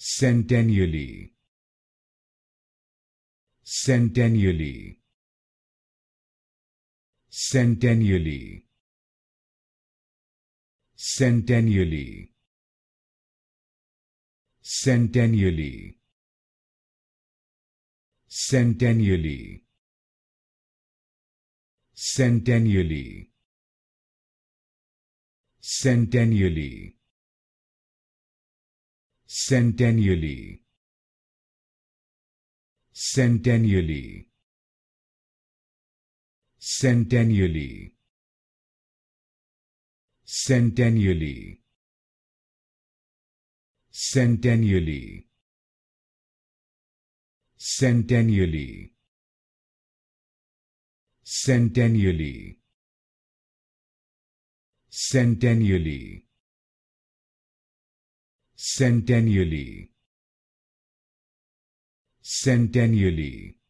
Centennially, centennially, centennially, centennially, centennially, centennially, centennially, centennially, centennially, centennially, centennially, centennially, centennially, centennially, centennially, centennially, centennially, centennially,